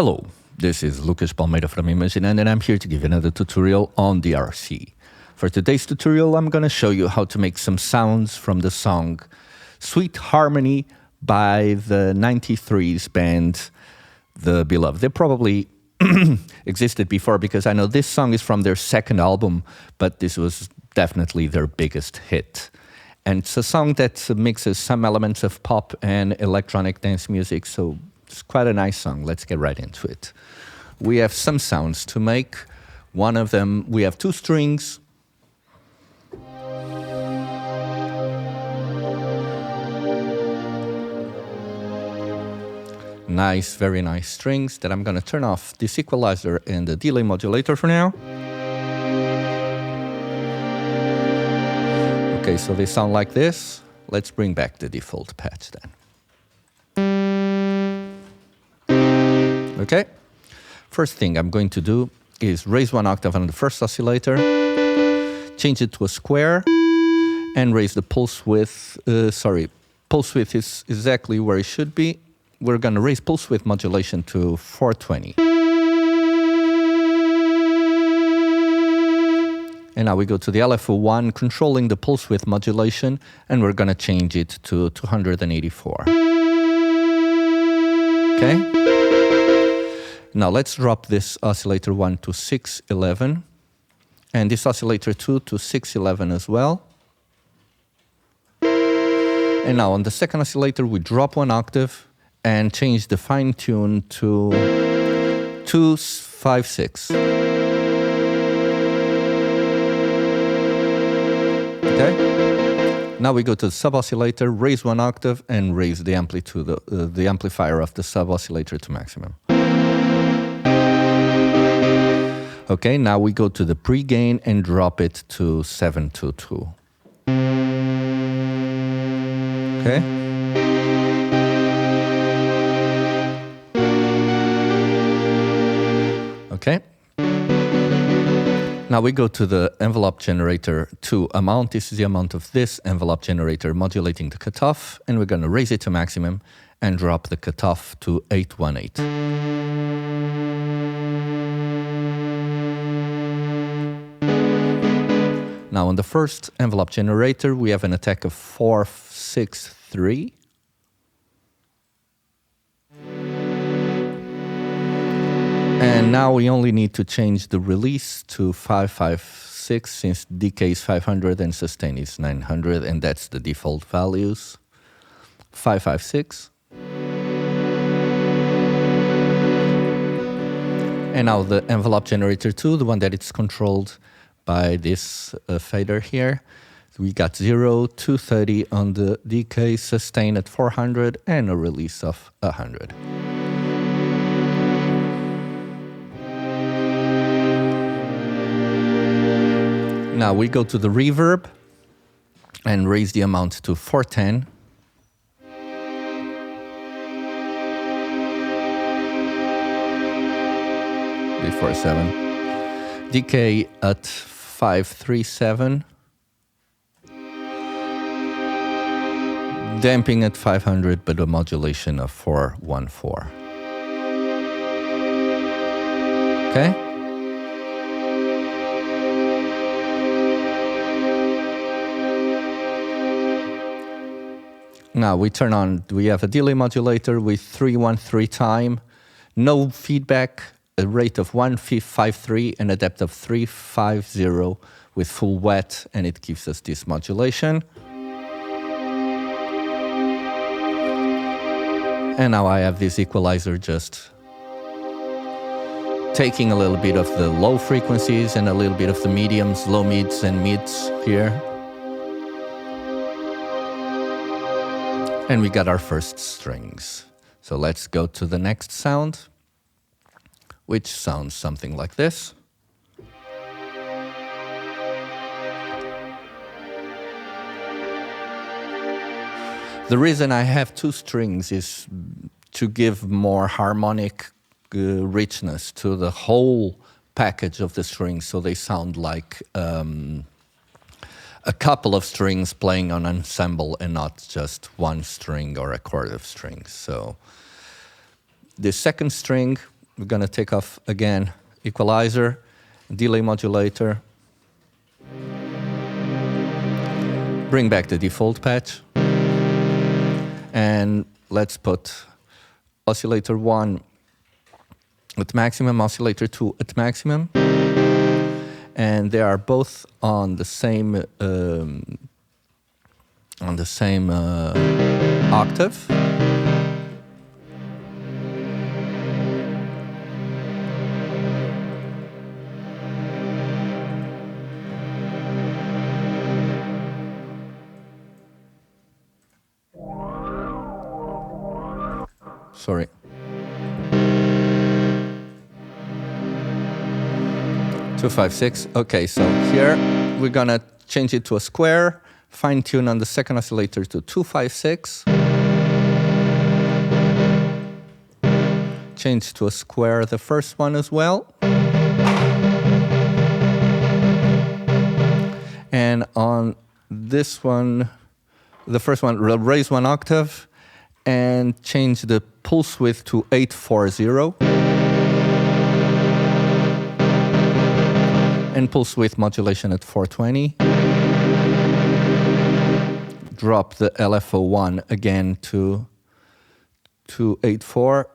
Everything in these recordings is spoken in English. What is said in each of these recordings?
Hello, this is Lucas Palmeira from Imagine, and I'm here to give another tutorial on DRC. For today's tutorial, I'm going to show you how to make some sounds from the song Sweet Harmony by the 93s band The Beloved. They probably existed before because I know this song is from their second album, but this was definitely their biggest hit. And it's a song that mixes some elements of pop and electronic dance music, so it's quite a nice song. Let's get right into it. We have some sounds to make. One of them, we have two strings. Nice, very nice strings that I'm going to turn off this equalizer and the delay modulator for now. Okay, so they sound like this. Let's bring back the default patch then. Okay, first thing I'm going to do is raise one octave on the first oscillator, change it to a square, and raise the pulse width. Pulse width is exactly where it should be. We're going to raise pulse width modulation to 420. And now we go to the LFO1, controlling the pulse width modulation, and we're going to change it to 284. Okay? Now let's drop this oscillator 1 to 611, and this oscillator 2 to 611 as well. And now on the second oscillator, we drop one octave and change the fine tune to 256. Okay. Now we go to the sub oscillator, raise one octave, and raise the amplitude, the amplifier of the sub oscillator to maximum. Okay. Now we go to the pre-gain and drop it to 722. Okay. Okay. Now we go to the envelope generator 2 amount. This is the amount of this envelope generator modulating the cutoff, and we're going to raise it to maximum and drop the cutoff to 818. Now on the first envelope generator, we have an attack of 463. And now we only need to change the release to 556 since decay is 500 and sustain is 900, and that's the default values. 556. And now the envelope generator 2, the one that it's controlled by this fader here. We got 0, 230 on the decay, sustain at 400, and a release of 100. Now we go to the reverb and raise the amount to 410. Before 7. Decay at 537. Damping at 500, but a modulation of 414. Okay? Now we turn on, we have a delay modulator with 313 time, no feedback, a rate of 153 and a depth of 350 with full wet, and it gives us this modulation. And now I have this equalizer just taking a little bit of the low frequencies and a little bit of the mediums, low mids and mids here. And we got our first strings. So let's go to the next sound, which sounds something like this. The reason I have two strings is to give more harmonic richness to the whole package of the strings, so they sound like a couple of strings playing on ensemble and not just one string or a chord of strings. So the second string We're going to take off again equalizer, delay modulator, bring back the default patch, and let's put oscillator 1 at maximum, oscillator 2 at maximum, and they are both on the same octave. Sorry. Two, 5, 6. Okay, so here we're gonna change it to a square, fine tune on the second oscillator to 2, 5, 6. Change to a square the first one as well. And on this one, the first one, raise 1 octave and change the pulse width to 840. And pulse width modulation at 420. Drop the LFO1 again to 284.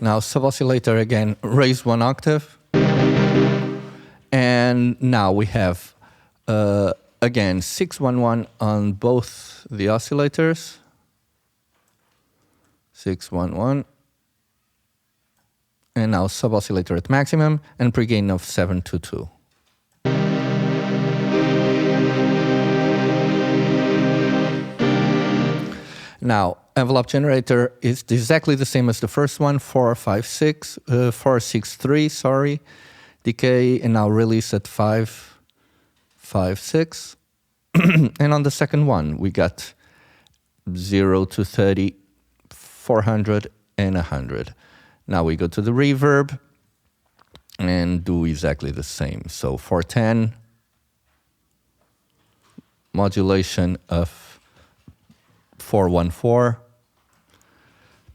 Now sub-oscillator again, raise 1 octave. And now we have, again, 611 on both the oscillators. 611. And now sub-oscillator at maximum and pregain of 722. Now, envelope generator is exactly the same as the first one, 463, sorry. Decay, and now release at 556. And on the second one, we got 0 to 30, 400, and 100. Now we go to the reverb and do exactly the same. So 410, modulation of 414,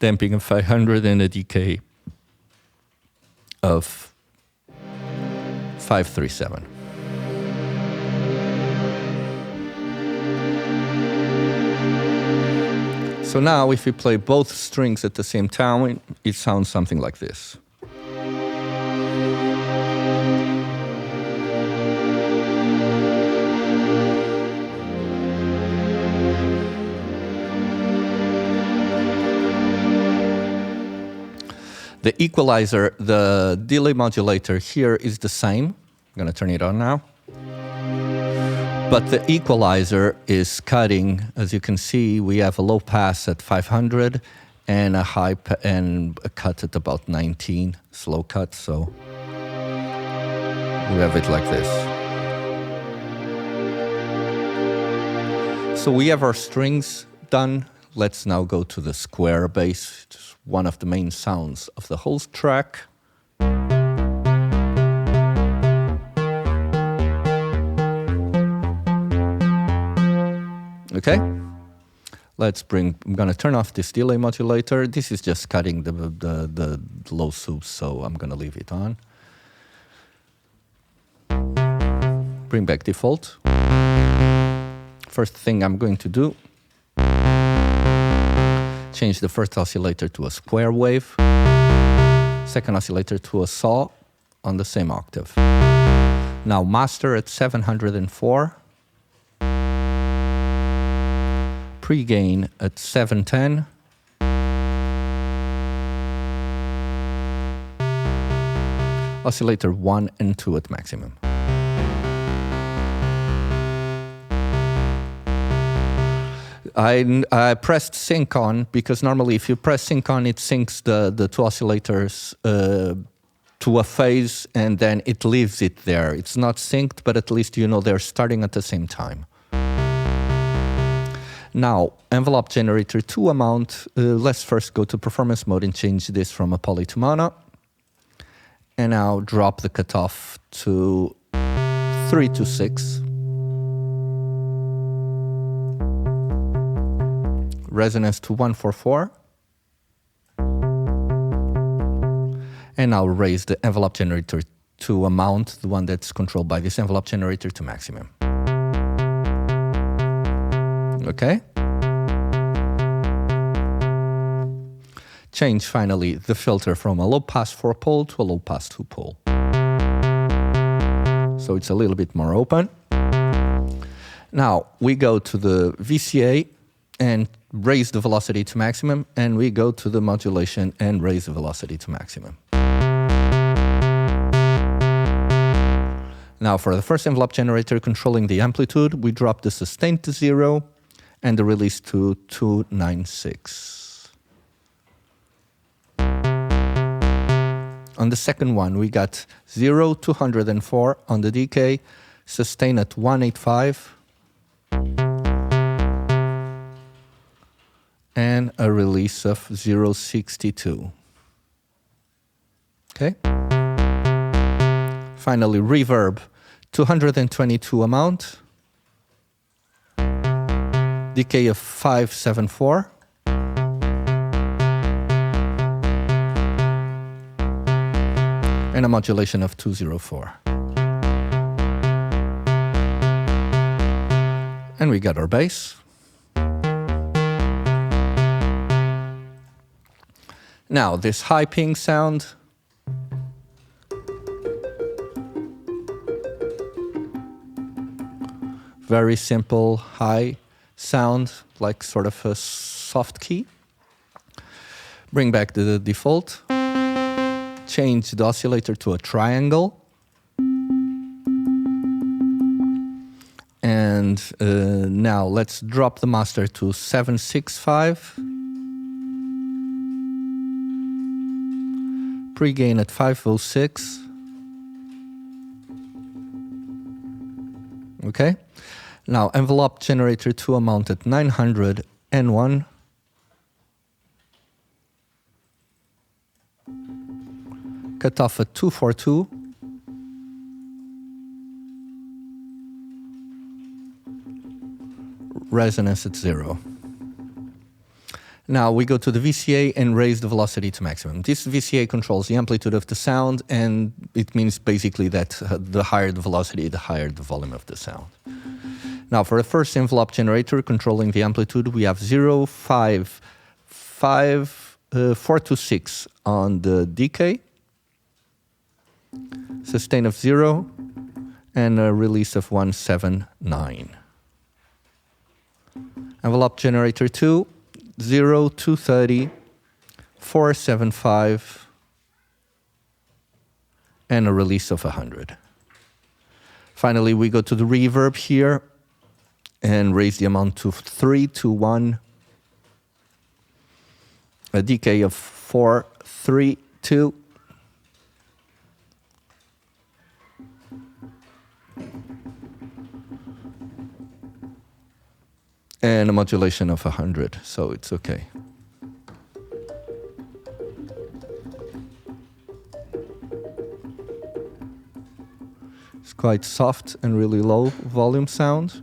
damping of 500, and a decay of 537. So now if we play both strings at the same time, it sounds something like this. The equalizer, the delay modulator here is the same. I'm going to turn it on now. But the equalizer is cutting. As you can see, we have a low pass at 500 and a high and a cut at about 19, slow cut. So we have it like this. So we have our strings done. Let's now go to the square bass, just one of the main sounds of the whole track. Okay, I'm gonna turn off this delay modulator. This is just cutting the low subs, so I'm gonna leave it on. Bring back default. First thing I'm going to do, change the first oscillator to a square wave, second oscillator to a saw on the same octave. Now master at 704, pregain at 710, oscillator 1 and 2 at maximum. I pressed sync on because normally if you press sync on, it syncs the two oscillators to a phase and then it leaves it there. It's not synced, but at least you know they're starting at the same time. Now, envelope generator 2 amount, let's first go to performance mode and change this from a poly to mono. And now drop the cutoff to 326. Resonance to 144. And now raise the envelope generator to amount, the one that's controlled by this envelope generator, to maximum. Okay? Change finally the filter from a low pass 4-pole to a low pass 2-pole. So it's a little bit more open. Now we go to the VCA and raise the velocity to maximum, and we go to the modulation and raise the velocity to maximum. Now for the first envelope generator controlling the amplitude, we drop the sustain to 0 and the release to 296. On the second one, we got 0, 204 on the decay, sustain at 185, and a release of 0.62. Okay? Finally, reverb, 222 amount, decay of 574, and a modulation of 204. And we got our bass. Now, this high ping sound, very simple high sound, like sort of a soft key. Bring back the default. Change the oscillator to a triangle. And now let's drop the master to 765. Pre-gain at 506. Okay. Now envelope generator 2 amount at 901. Cutoff at 242. Resonance at 0. Now we go to the VCA and raise the velocity to maximum. This VCA controls the amplitude of the sound, and it means basically that the higher the velocity, the higher the volume of the sound. Now for the first envelope generator controlling the amplitude, we have 0, 5, 5, 426 on the decay, sustain of 0, and a release of 179. Envelope generator 2, 0, 230, 475, and a release of 100. Finally, we go to the reverb here and raise the amount to 321, a decay of 432, and a modulation of 100, so it's okay. It's quite soft and really low volume sound.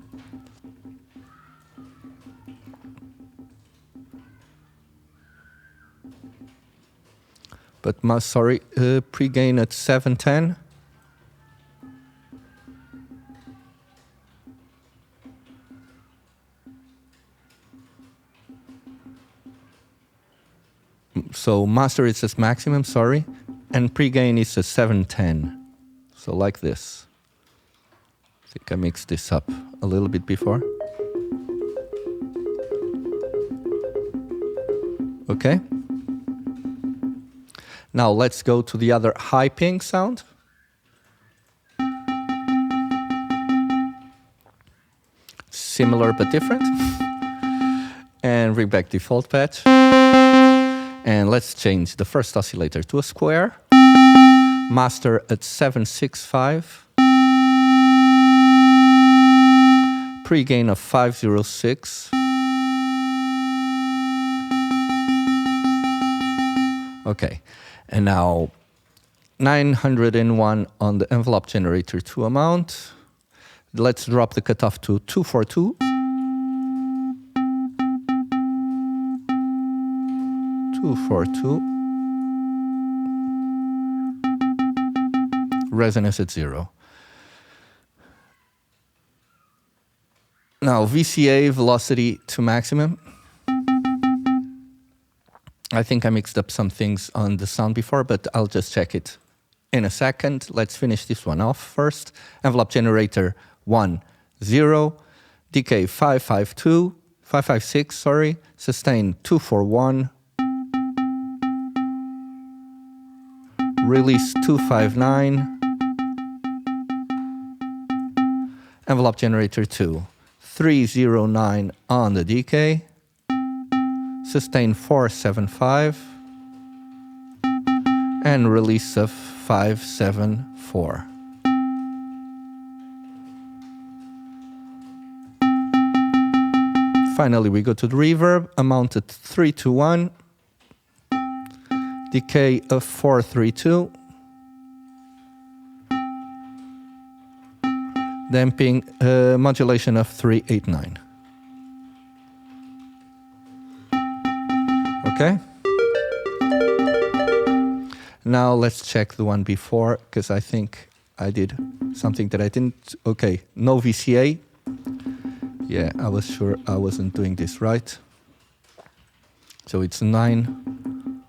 But pre-gain at 710. So master is at maximum, and pre-gain is at 710. So like this. I think I mixed this up a little bit before. Okay. Now let's go to the other high ping sound. Similar but different. And bring back default patch. And let's change the first oscillator to a square. Master at 765. Pre-gain of 506. Okay. And now 901 on the envelope generator 2 amount. Let's drop the cutoff to 242. 242. Resonance at 0. Now VCA velocity to maximum. I think I mixed up some things on the sound before, but I'll just check it in a second. Let's finish this one off first. Envelope generator 1, 0. Decay 552, 556, sorry. Sustain 241. Release 259. Envelope generator 2, 309 on the decay. Sustain 475. And release of 574. Finally, we go to the reverb, amount at 321. Decay of 432. Damping, modulation of 389. Okay. Now let's check the one before, because I think I did something that I didn't. Okay, no VCA. Yeah, I was sure I wasn't doing this right. So it's 9.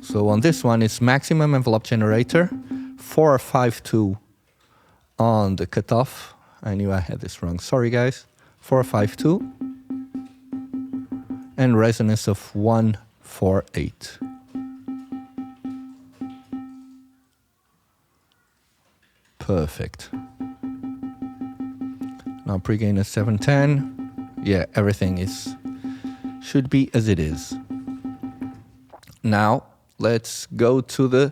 So on this one, it's maximum envelope generator, 452 on the cutoff. I knew I had this wrong. Sorry, guys. 452. And resonance of 148. Perfect. Now pregain is 710. Yeah, everything should be as it is. Now let's go to the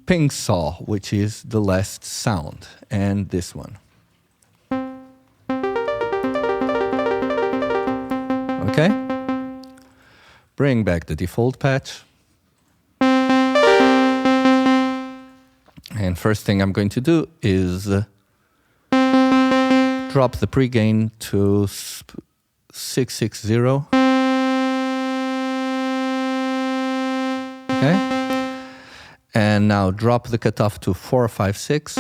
ping saw, which is the last sound, and this one. Okay? Bring back the default patch. And first thing I'm going to do is drop the pregain to 660. Okay? And now drop the cutoff to 456.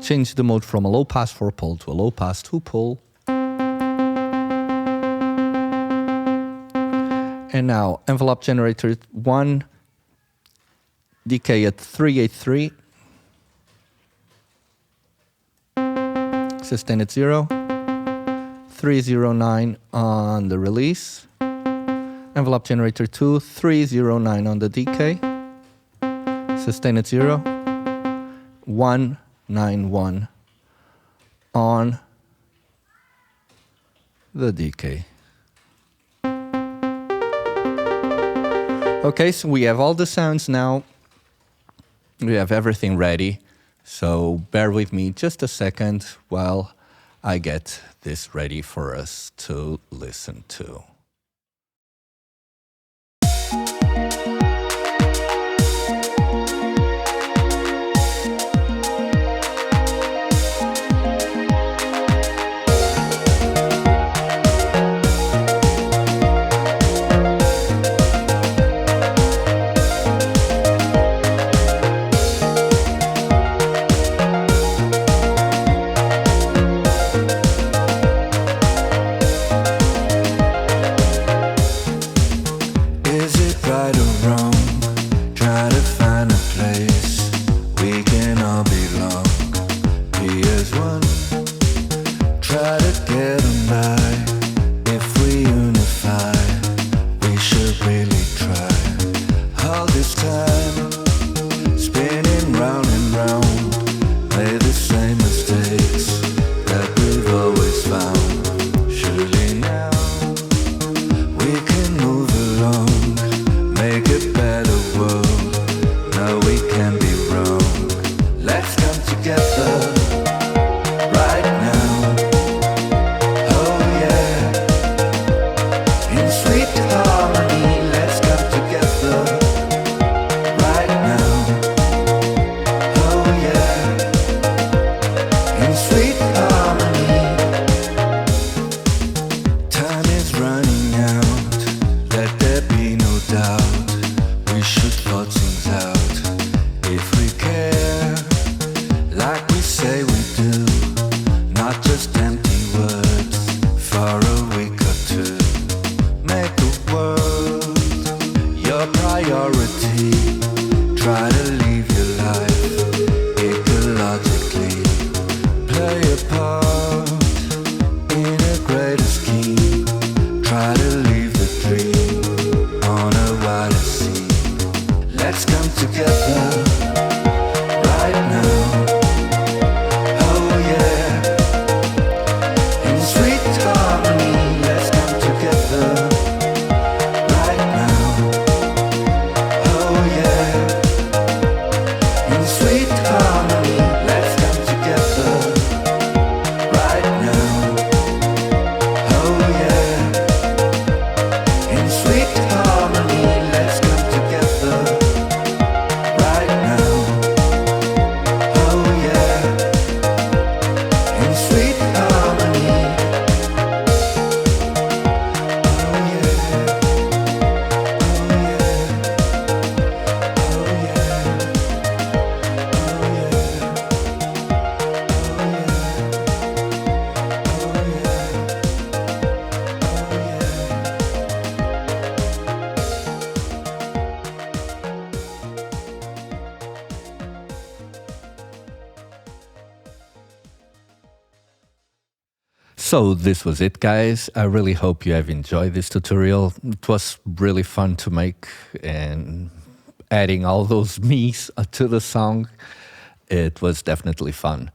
Change the mode from a low pass 4-pole to a low pass 2-pole. And now envelope generator 1, decay at 383. Sustain at 0. 309 on the release. Envelope generator 2, 309 on the decay. Sustain at 0. 191 on the decay. Okay, so we have all the sounds now. We have everything ready. So bear with me just a second while I get this ready for us to listen to. So this was it, guys. I really hope you have enjoyed this tutorial. It was really fun to make, and adding all those me's to the song, it was definitely fun.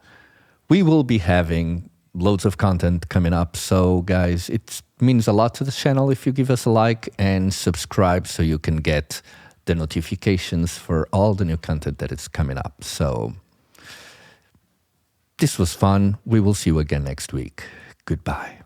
We will be having loads of content coming up, so guys, it means a lot to the channel if you give us a like and subscribe so you can get the notifications for all the new content that is coming up. So this was fun. We will see you again next week. Goodbye.